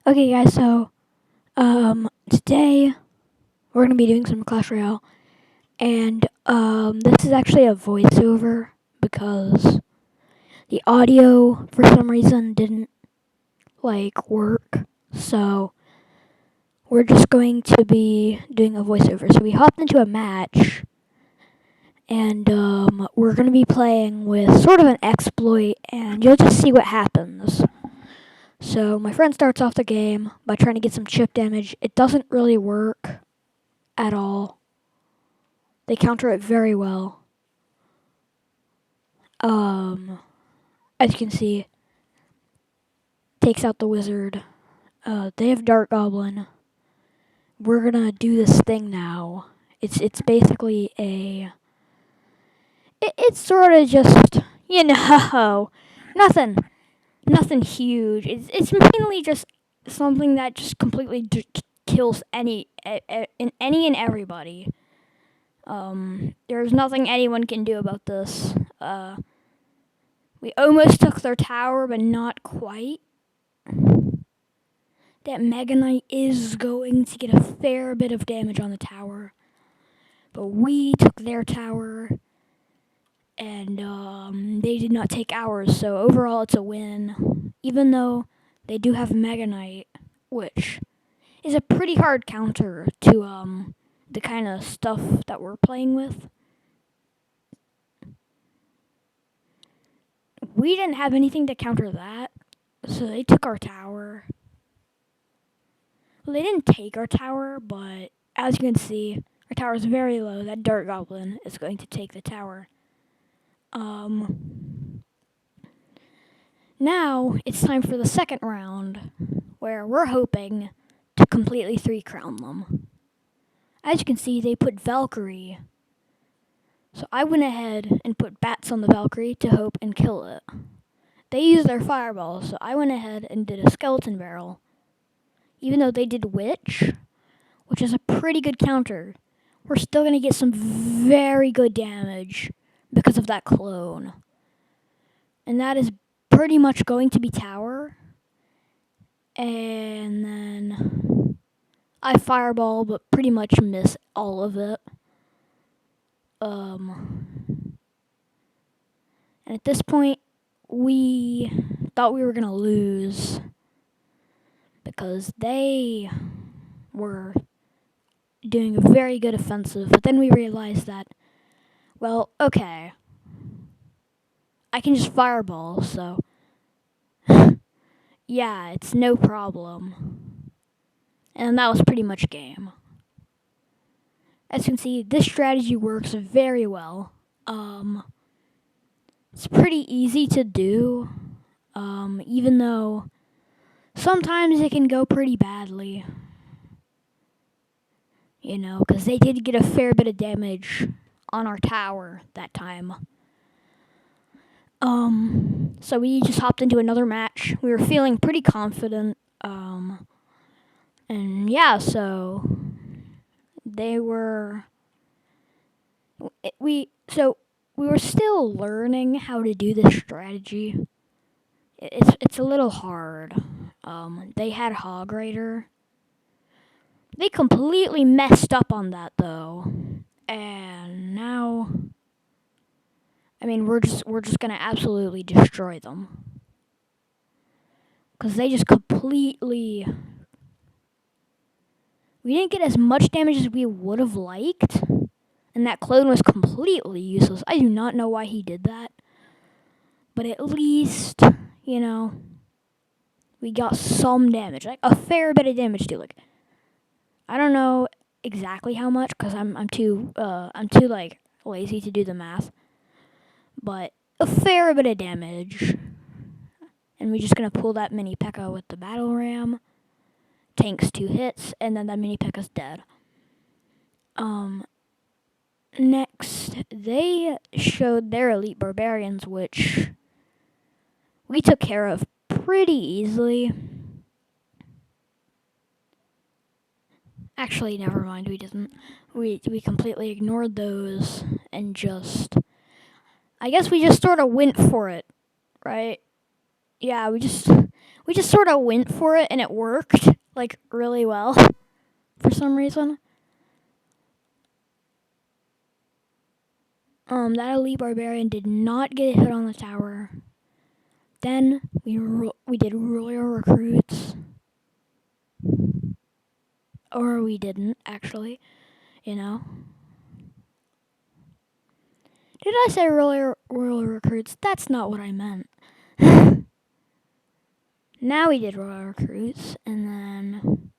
Okay, guys, so today we're gonna be doing some Clash Royale, and this is actually a voiceover because the audio for some reason didn't work. So we're just going to be doing a voiceover. So we hopped into a match, and we're gonna be playing with sort of an exploit, and you'll just see what happens. So my friend starts off the game by trying to get some chip damage. It doesn't really work at all. They counter it very well. As you can see, takes out the wizard. They have Dark Goblin. We're gonna do this thing now. It's basically it's sort of just nothing nothing huge. It's mainly just something that just completely kills any and everybody. There's nothing anyone can do about this. We almost took their tower, but not quite. That Mega Knight is going to get a fair bit of damage on the tower. But we took their tower, and they did not take ours, so overall it's a win. Even though they do have Mega Knight, which is a pretty hard counter to the kind of stuff that we're playing with. We didn't have anything to counter that, so they took our tower. Well, they didn't take our tower, but as you can see, our tower is very low. That Dark Goblin is going to take the tower. Now it's time for the second round, where we're hoping to completely 3-crown them. As you can see, they put Valkyrie. So I went ahead and put bats on the Valkyrie to hope and kill it. They used their fireball, so I went ahead and did a skeleton barrel. Even though they did witch, which is a pretty good counter, we're still going to get some very good damage because of that clone. And that is pretty much going to be tower. And then I fireball, but pretty much miss all of it. And at this point, we thought we were going to lose because they were doing a very good offensive, but then we realized that, well, okay, I can just fireball, so yeah, it's no problem. And that was pretty much game. As you can see, this strategy works very well. It's pretty easy to do, even though sometimes it can go pretty badly. You know, because they did get a fair bit of damage on our tower that time. So we just hopped into another match. We were feeling pretty confident. And yeah, so they were. We were still learning how to do this strategy. It's a little hard. They had Hog Rider. They completely messed up on that though, and now, I mean, we're just gonna absolutely destroy them because they just completely. We didn't get as much damage as we would have liked, and that clone was completely useless. I do not know why he did that, but at least, you know, we got some damage, like a fair bit of damage too. Like, I don't know exactly how much because I'm too lazy to do the math, but a fair bit of damage. And we're just gonna pull that mini P.E.K.K.A with the battle ram. Tanks 2 hits, and then that mini P.E.K.K.A's dead. Next, they showed their elite barbarians, which we took care of pretty easily. Actually, never mind, we didn't. We completely ignored those and just, I guess we just sort of went for it, right? Yeah, we we just sort of went for it and it worked like really well for some reason. That elite barbarian did not get hit on the tower. Then we did royal recruits, or we didn't actually. You know. Did I say royal recruits? That's not what I meant. Now we did royal recruits, and then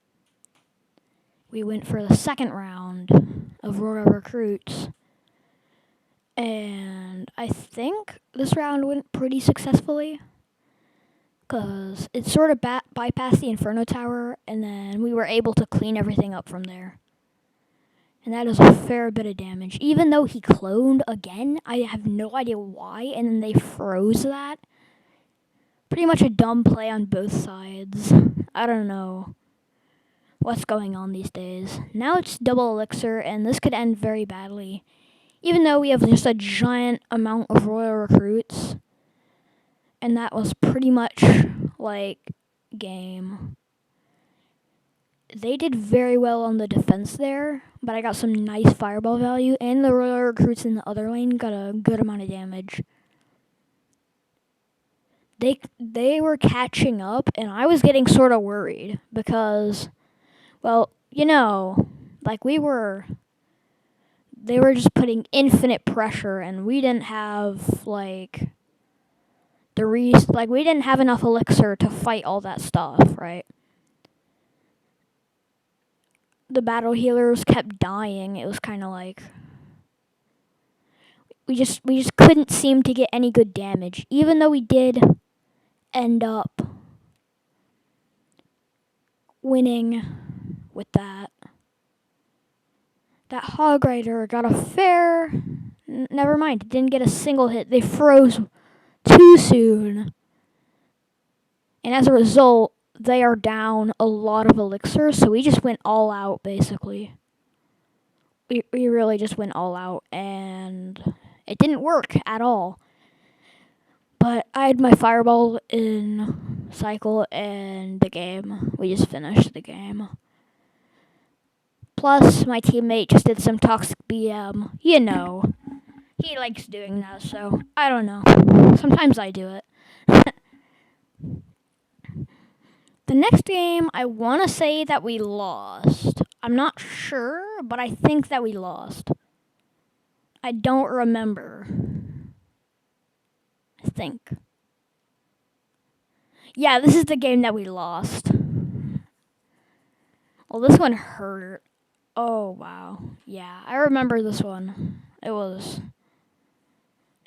we went for the second round of royal recruits. And I think this round went pretty successfully, because it sort of bypassed the Inferno Tower, and then we were able to clean everything up from there. And that is a fair bit of damage. Even though he cloned again, I have no idea why, and then they froze that. Pretty much a dumb play on both sides. I don't know what's going on these days. Now it's double elixir, and this could end very badly. Even though we have just a giant amount of royal recruits. And that was pretty much like game. They did very well on the defense there, but I got some nice fireball value, and the royal recruits in the other lane got a good amount of damage. They were catching up, and I was getting sort of worried because, well, you know, like they were just putting infinite pressure, and we didn't have like we didn't have enough elixir to fight all that stuff, right? The battle healers kept dying. It was kind of like we just couldn't seem to get any good damage, even though we did end up winning with that. That Hog Rider got a fair. Never mind, it didn't get a single hit. They froze too soon, and as a result, they are down a lot of elixir. So we just went all out, basically. We really just went all out, and it didn't work at all. But I had my fireball in cycle, and we just finished the game. Plus, my teammate just did some toxic BM. You know, he likes doing that, so I don't know. Sometimes I do it. The next game, I want to say that we lost. I'm not sure, but I think that we lost. I don't remember. I think. Yeah, this is the game that we lost. Well, this one hurt. Oh, wow. Yeah, I remember this one. It was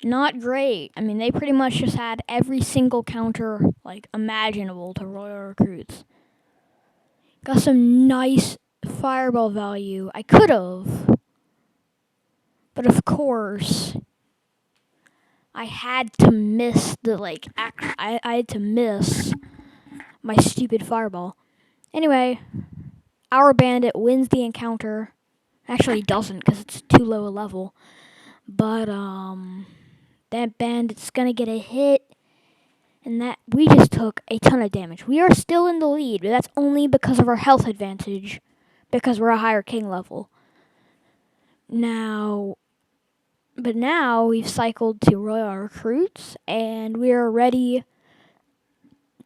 not great. I mean, they pretty much just had every single counter, like, imaginable to royal recruits. Got some nice fireball value. I could have. But of course, I had to miss I had to miss my stupid fireball. Anyway, our bandit wins the encounter. Actually, doesn't because it's too low a level. But that bandit's gonna get a hit, and that we just took a ton of damage. We are still in the lead, but that's only because of our health advantage, because we're a higher king level. Now we've cycled to royal recruits, and we are ready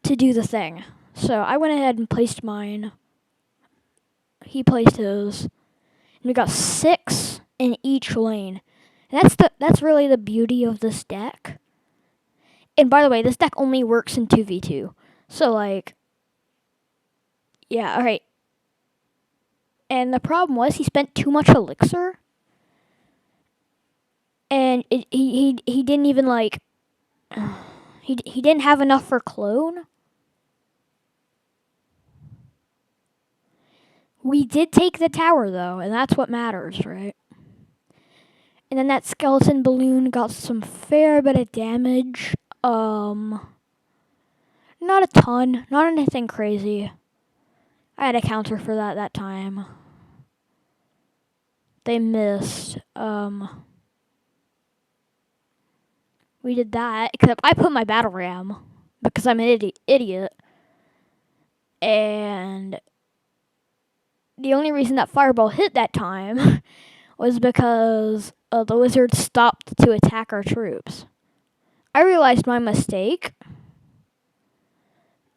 to do the thing. So I went ahead and placed mine. He placed his. And we got 6 in each lane. And that's really the beauty of this deck. And by the way, this deck only works in 2v2. So like, yeah, alright. And the problem was he spent too much elixir. And he didn't even like, he didn't have enough for clone. We did take the tower, though, and that's what matters, right? And then that skeleton balloon got some fair bit of damage. Not a ton. Not anything crazy. I had a counter for that time. They missed. We did that, except I put my battle ram because I'm an idiot. And the only reason that fireball hit that time was because the lizard stopped to attack our troops. I realized my mistake,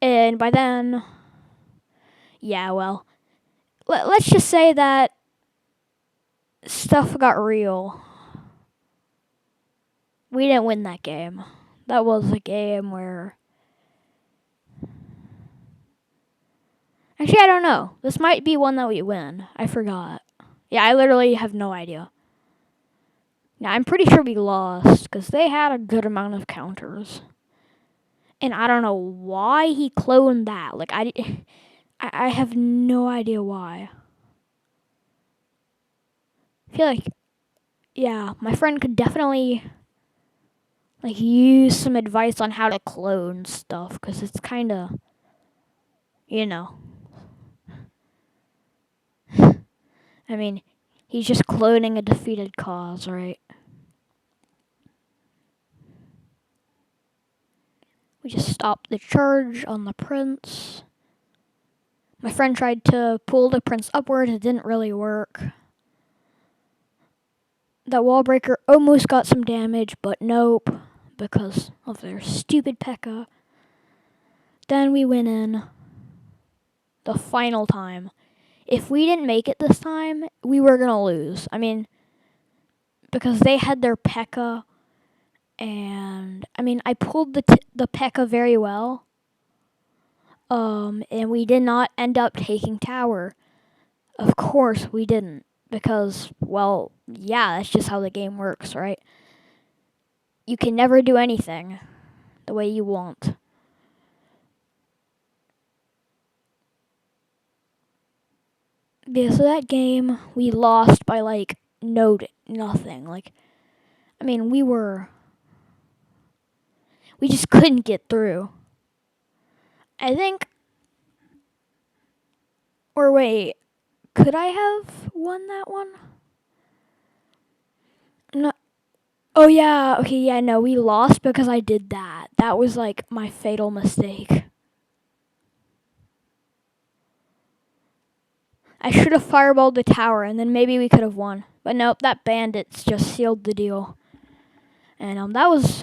and by then, yeah, well, let's just say that stuff got real. We didn't win that game. That was a game where... Actually, I don't know. This might be one that we win. I forgot. Yeah, I literally have no idea. Yeah, I'm pretty sure we lost because they had a good amount of counters. And I don't know why he cloned that. Like, I have no idea why. I feel like, yeah, my friend could definitely, like, use some advice on how to clone stuff because it's kind of, you know. I mean, he's just cloning a defeated cause, right? We just stopped the charge on the prince. My friend tried to pull the prince upward. It didn't really work. That wall breaker almost got some damage, but nope, because of their stupid P.E.K.K.A. Then we went in the final time. If we didn't make it this time, we were going to lose. I mean, because they had their P.E.K.K.A. And, I mean, I pulled the P.E.K.K.A. very well. And we did not end up taking tower. Of course we didn't. Because, well, yeah, that's just how the game works, right? You can never do anything the way you want. Because of that game, we lost by, like, nothing. Like, I mean, we just couldn't get through. I think, or wait, could I have won that one? No. Oh, yeah, okay, yeah, no, we lost because I did that. That was, like, my fatal mistake. I should have fireballed the tower, and then maybe we could have won. But nope, that bandits just sealed the deal. And that was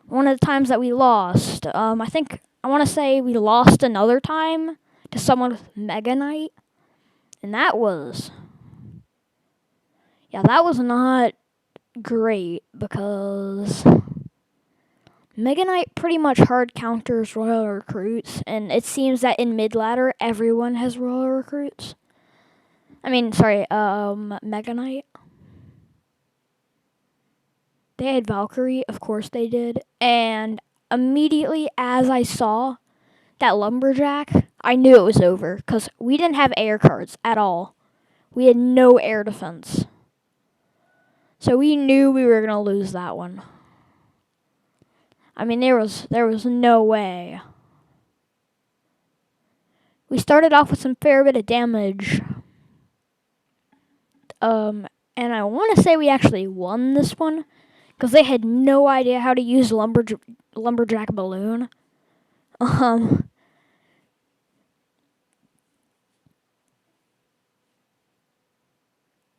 one of the times that we lost. I want to say we lost another time to someone with Mega Knight. And that was not great because Mega Knight pretty much hard counters Royal Recruits, and it seems that in mid ladder everyone has Royal Recruits. Mega Knight. They had Valkyrie, of course they did, and immediately as I saw that Lumberjack, I knew it was over because we didn't have air cards at all. We had no air defense. So we knew we were going to lose that one. I mean, there was no way. We started off with some fair bit of damage. And I want to say we actually won this one because they had no idea how to use Lumberjack Balloon.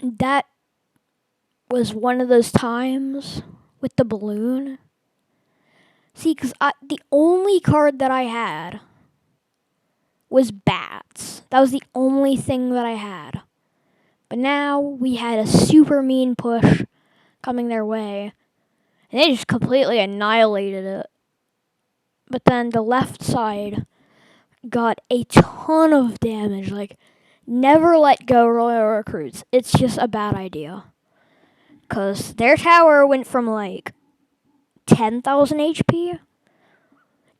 That was one of those times with the balloon. See, because the only card that I had was bats. That was the only thing that I had. But now we had a super mean push coming their way. And they just completely annihilated it. But then the left side got a ton of damage. Like, never let go Royal Recruits. It's just a bad idea. Because their tower went from like 10,000 HP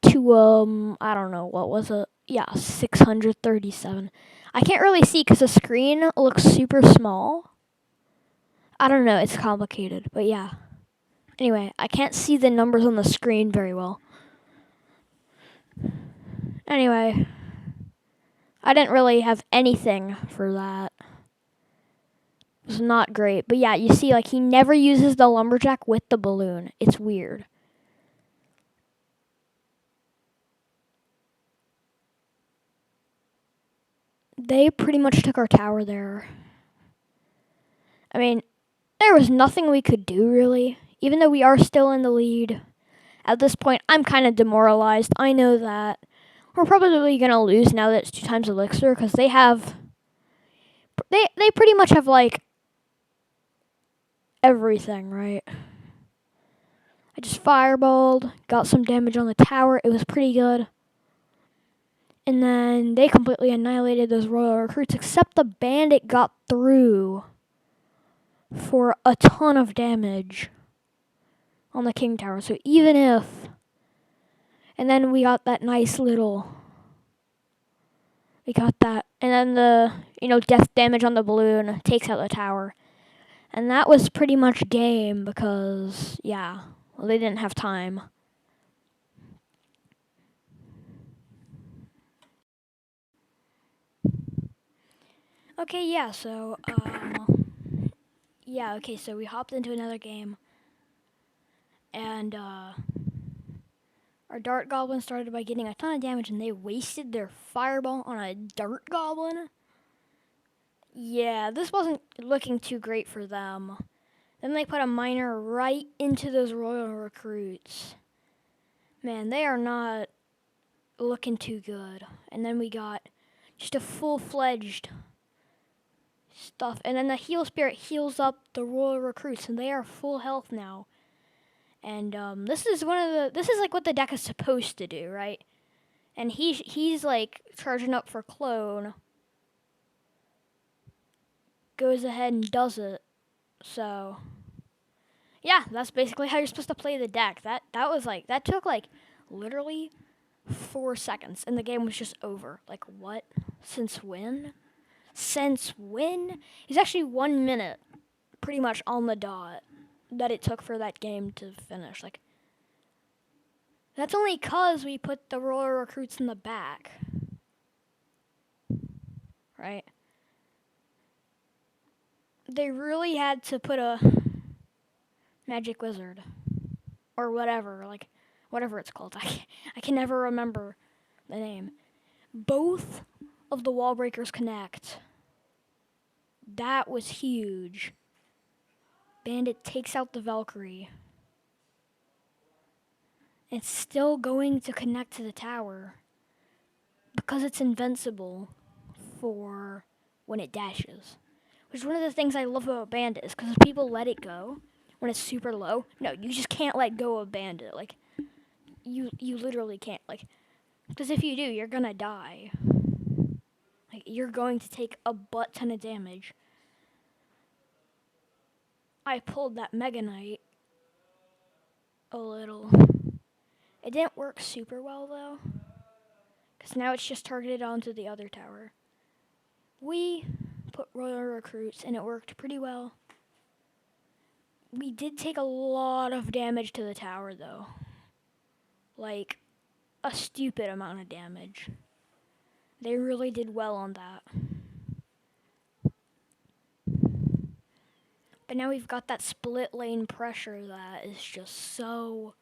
to, I don't know, what was it? Yeah, 637. I can't really see because the screen looks super small. I don't know, it's complicated, but yeah. Anyway, I can't see the numbers on the screen very well. Anyway, I didn't really have anything for that. It was not great. But yeah, you see, like, he never uses the Lumberjack with the balloon. It's weird. they pretty much took our tower there. I mean, there was nothing we could do, really. Even though we are still in the lead, at this point, I'm kind of demoralized. I know that we're probably going to lose now that it's 2 times elixir, because they have... They pretty much have, like, everything, right? I just fireballed, got some damage on the tower. It was pretty good. And then they completely annihilated those royal recruits, except the bandit got through for a ton of damage on the king tower. So even if... And then we got that nice little... We got that. And then the, death damage on the balloon takes out the tower. And that was pretty much game because, yeah, well, they didn't have time. Okay, yeah, so, so we hopped into another game. And, our dart goblin started by getting a ton of damage, and they wasted their fireball on a dart goblin. Yeah, this wasn't looking too great for them. Then they put a miner right into those royal recruits. Man, they are not looking too good. And then we got just a full-fledged stuff. And then the heal spirit heals up the royal recruits, and they are full health now. And this is like what the deck is supposed to do, right? And he's like charging up for clone. Goes ahead and does it. So yeah, that's basically how you're supposed to play the deck. That took like literally 4 seconds, and the game was just over. Like, what? Since when? Since when? It's actually 1 minute, pretty much on the dot, that it took for that game to finish. Like, that's only 'cause we put the royal recruits in the back. Right? They really had to put a magic wizard. Or whatever, like, whatever it's called. I can never remember the name. Both of the wall breakers connect. That was huge. Bandit takes out the Valkyrie. It's still going to connect to the tower because it's invincible for when it dashes. Which is one of the things I love about Bandit, is because people let it go when it's super low. No, you just can't let go of Bandit. Like, you literally can't. Like, because if you do, you're gonna die. Like, you're going to take a butt ton of damage. I pulled that Mega Knight a little. It didn't work super well, though, because now it's just targeted onto the other tower. We put royal recruits, and it worked pretty well. We did take a lot of damage to the tower, though. Like, a stupid amount of damage. They really did well on that. But now we've got that split lane pressure that is just so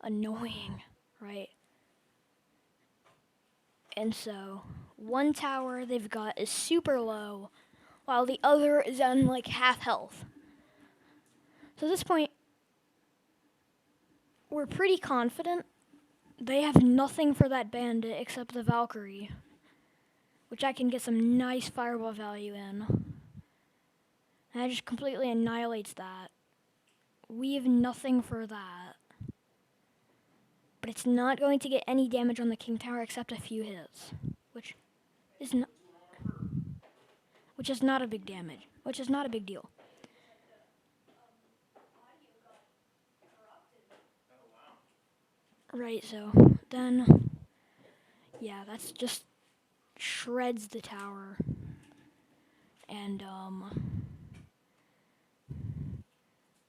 annoying, right? And so, one tower they've got is super low, while the other is on like half health. So at this point, we're pretty confident. They have nothing for that bandit except the Valkyrie, which I can get some nice fireball value in. And that just completely annihilates that. We have nothing for that. But it's not going to get any damage on the King Tower except a few hits, which is not a big damage, which is not a big deal. Right, so then, yeah, that's just shreds the tower. And,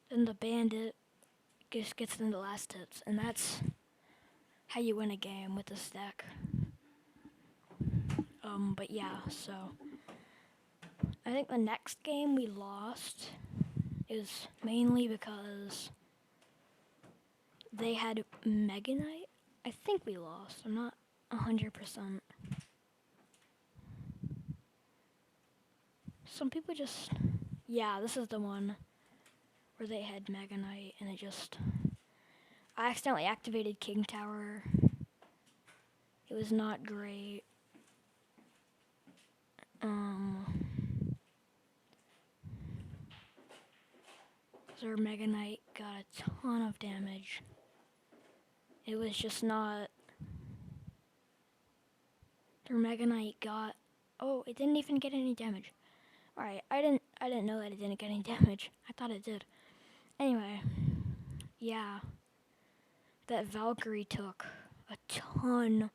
then the bandit just gets them the last hits, and that's how you win a game with this deck. But yeah, so I think the next game we lost is mainly because they had Mega Knight. I think we lost. I'm not 100%. some people just... Yeah, this is the one where they had Mega Knight, and it just... I accidentally activated King Tower. It was not great. Their Mega Knight got a ton of damage. It was just not... Their Mega Knight got... Oh, it didn't even get any damage. Alright, I didn't know that it didn't get any damage. I thought it did. Anyway, yeah. That Valkyrie took a ton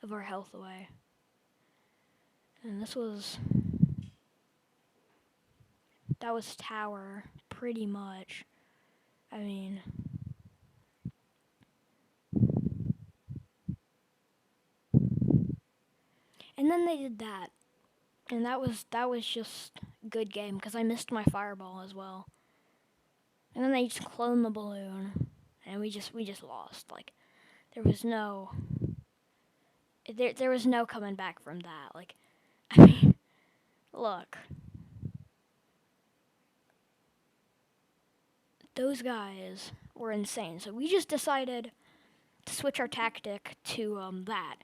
of our health away. And that was tower, pretty much. I mean... And then they did that. And that was just a good game, because I missed my fireball as well. And then they just cloned the balloon, and we just lost. Like, there was no coming back from that. Like, I mean, look. Those guys were insane. So we just decided to switch our tactic to that.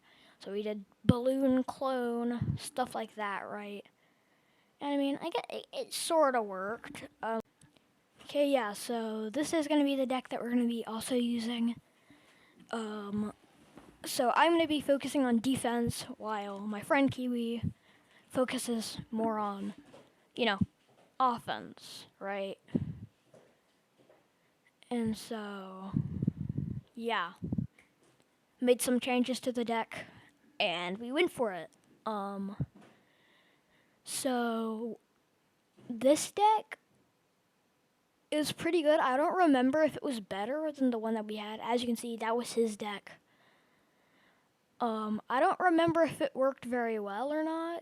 So we did balloon clone, stuff like that, right? And I mean, I get it sort of worked. Okay, yeah, so this is going to be the deck that we're going to be also using. So I'm going to be focusing on defense, while my friend Kiwi focuses more on, offense, right? And so, yeah. Made some changes to the deck, and we went for it. So, this deck is pretty good. I don't remember if it was better than the one that we had. As you can see, that was his deck. I don't remember if it worked very well or not,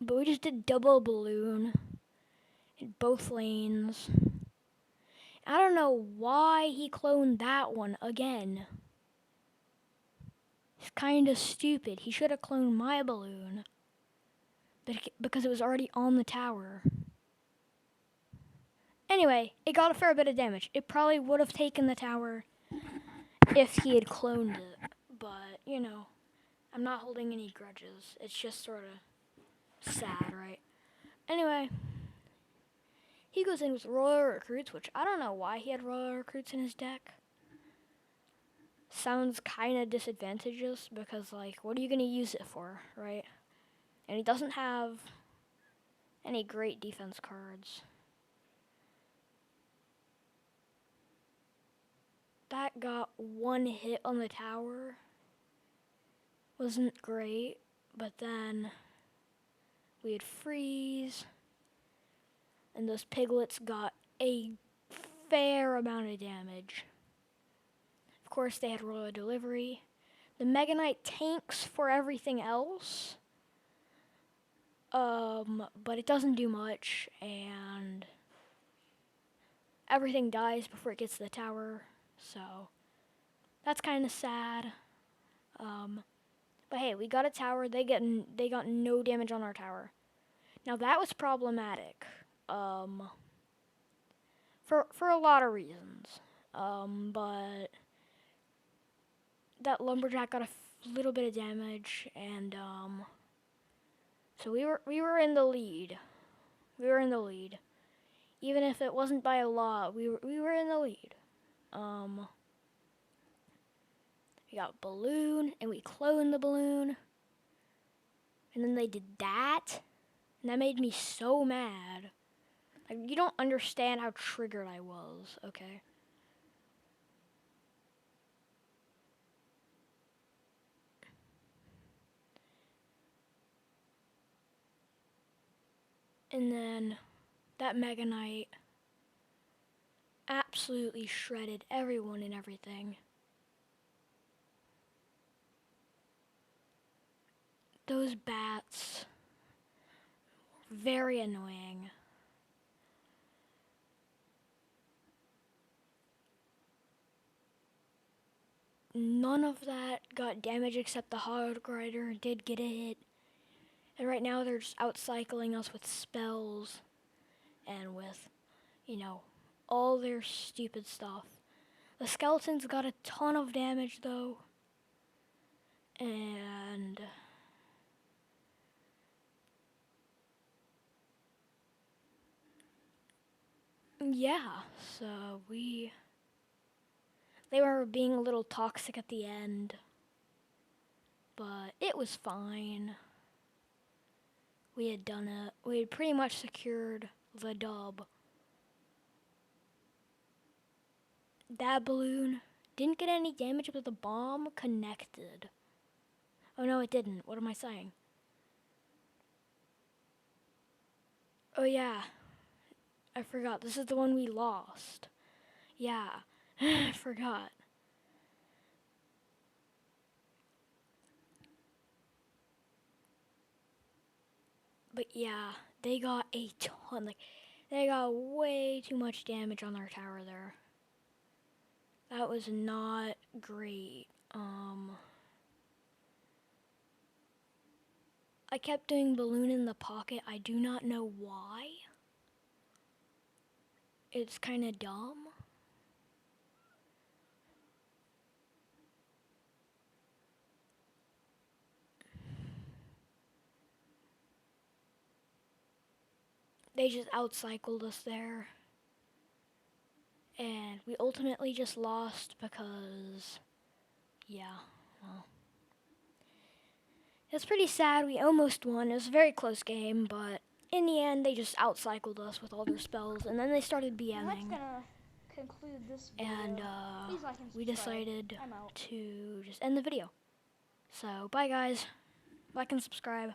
but we just did double balloon in both lanes. I don't know why he cloned that one again. It's kind of stupid. He should have cloned my balloon, because it was already on the tower. Anyway, it got a fair bit of damage. It probably would have taken the tower if he had cloned it. But, I'm not holding any grudges. It's just sort of sad, right? Anyway, he goes in with Royal Recruits, which I don't know why he had Royal Recruits in his deck. Sounds kind of disadvantageous, because, like, what are you going to use it for, right? And he doesn't have any great defense cards. That got one hit on the tower. Wasn't great, but then we had freeze, and those piglets got a fair amount of damage. Of course, they had Royal Delivery. The Mega Knight tanks for everything else, but it doesn't do much, and everything dies before it gets to the tower, so that's kind of sad. But hey, we got a tower. They got no damage on our tower. Now that was problematic, for a lot of reasons. But that lumberjack got a little bit of damage, and so we were in the lead. We were in the lead, even if it wasn't by a lot. We were in the lead. We got balloon, and we cloned the balloon. And then they did that, and that made me so mad. Like, you don't understand how triggered I was, okay? And then that Mega Knight absolutely shredded everyone and everything. Those bats, very annoying. None of that got damage except the Hog Rider did get a hit. And right now they're just outcycling us with spells and with, you know, all their stupid stuff. The skeletons got a ton of damage though. And yeah, so they were being a little toxic at the end, but it was fine. We had done it. We had pretty much secured the dub. That balloon didn't get any damage, but the bomb connected. Oh no, it didn't. What am I saying? Oh yeah, I forgot. This is the one we lost. Yeah, I forgot. But yeah, they got a ton. Like, they got way too much damage on their tower there. That was not great. I kept doing balloon in the pocket. I do not know why. It's kind of dumb. They just outcycled us there. And we ultimately just lost because, yeah, well. It's pretty sad. We almost won. It was a very close game, but in the end, they just outcycled us with all their spells, and then they started BMing. That's gonna conclude this video. And Please like and we subscribe. decided I'm out. to just end the video. So, bye guys. Like and subscribe.